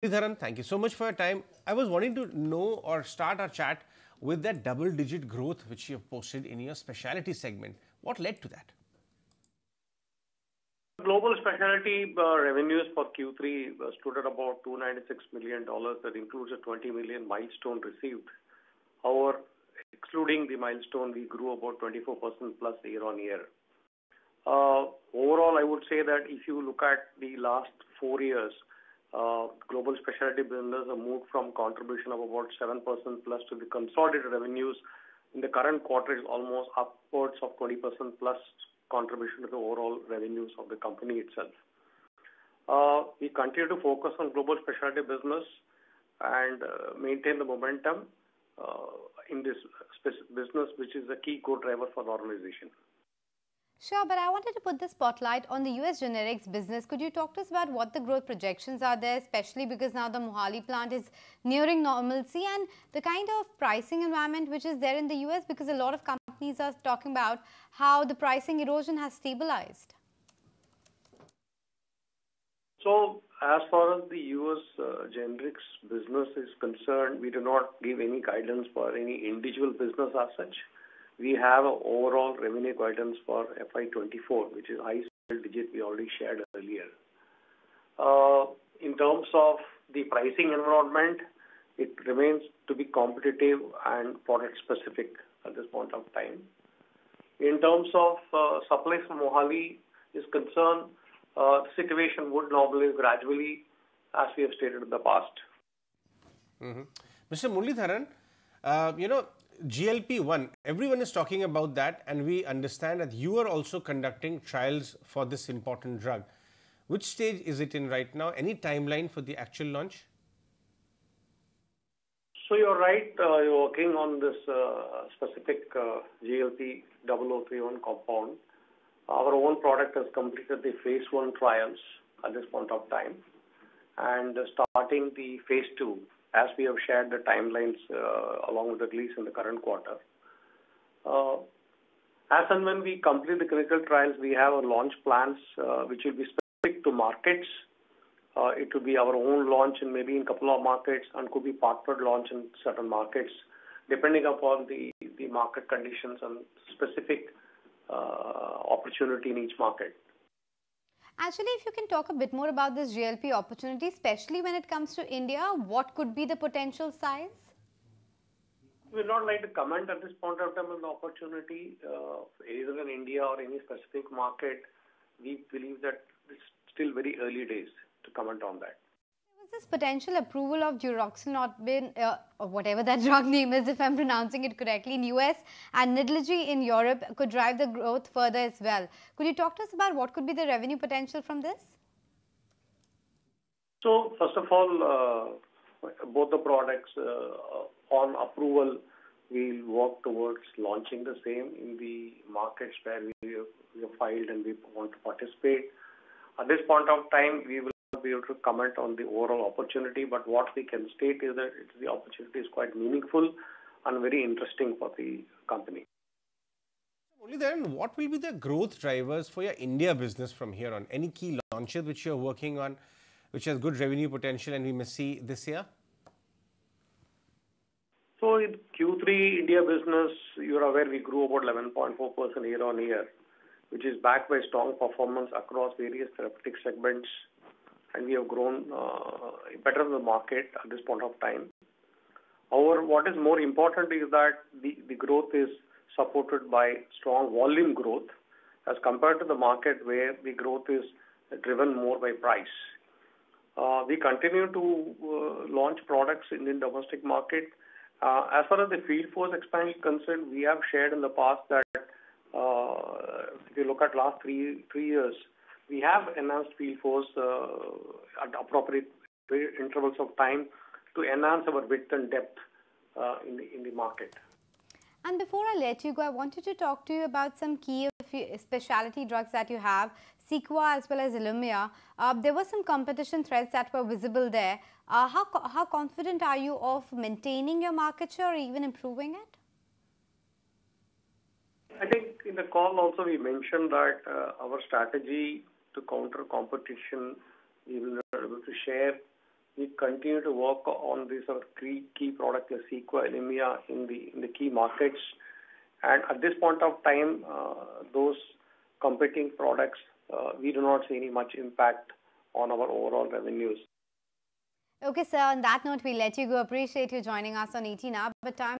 Muralidharan, thank you so much for your time. I was wanting to know or start our chat with that double-digit growth which you have posted in your specialty segment. What led to that? Global specialty revenues for Q3 stood at about $296 million. That includes a $20 million milestone received. However, excluding the milestone, we grew about 24% plus year on year. Overall, I would say that if you look at the last 4 years, global specialty business have moved from contribution of about 7% plus to the consolidated revenues. In the current quarter, is almost upwards of 20% plus contribution to the overall revenues of the company itself. We continue to focus on global specialty business and maintain the momentum in this business, which is a key growth driver for the organization. Sure, but I wanted to put the spotlight on the US generics business. Could you talk to us about what the growth projections are there, especially because now the Mohali plant is nearing normalcy, and the kind of pricing environment which is there in the US, because a lot of companies are talking about how the pricing erosion has stabilized? So, as far as the US generics business is concerned, we do not give any guidance for any individual business as such. We have an overall revenue guidance for FY24, which is high single digit we already shared earlier. In terms of the pricing environment, it remains to be competitive and product specific at this point of time. In terms of supply from Mohali is concerned, the situation would normalize gradually, as we have stated in the past. Mr. Muralidharan, GLP-1, everyone is talking about that, and we understand that you are also conducting trials for this important drug. Which stage is it in right now? Any timeline for the actual launch? So you're right, you're working on this specific GLP-0031 compound. Our own product has completed the phase 1 trials at this point of time, and starting the phase 2, as we have shared the timelines along with the release in the current quarter. As and when we complete the clinical trials, we have a launch plans which will be specific to markets. It will be our own launch in maybe in a couple of markets, and could be partnered launch in certain markets, depending upon the market conditions and specific opportunity in each market. Actually, if you can talk a bit more about this GLP opportunity, especially when it comes to India, what could be the potential size? We would not like to comment at this point of time on the opportunity, either in India or any specific market. We believe that it's still very early days to comment on that. This potential approval of duroxolotine, or whatever that drug name is, if I'm pronouncing it correctly, in US, and Nidlegy in Europe could drive the growth further as well. Could you talk to us about what could be the revenue potential from this? So, first of all, both the products on approval, we'll work towards launching the same in the markets where we have filed and we want to participate. At this point of time, we will be able to comment on the overall opportunity, but what we can state is that the opportunity is quite meaningful and very interesting for the company. Only then, what will be the growth drivers for your India business from here on? Any key launches which you're working on, which has good revenue potential and we may see this year? So in Q3 India business, you're aware we grew about 11.4% year on year, which is backed by strong performance across various therapeutic segments, and we have grown better than the market at this point of time. However, what is more important is that the growth is supported by strong volume growth as compared to the market where the growth is driven more by price. We continue to launch products in the domestic market. As far as the field force expansion is concerned, we have shared in the past that if you look at last three years, we have enhanced field force at appropriate intervals of time to enhance our width and depth in the market. And before I let you go, I wanted to talk to you about some key specialty drugs that you have, Cequa as well as Ilumya. There were some competition threats that were visible there. How confident are you of maintaining your market share or even improving it? I think in the call also we mentioned that our strategy to counter competition, we will be able to share We continue to work on these sort of key products like Sequa and EMEA in the key markets. And at this point of time, those competing products, we do not see any much impact on our overall revenues. Okay, sir. On that note, we'll let you go. Appreciate you joining us on ET Now. But time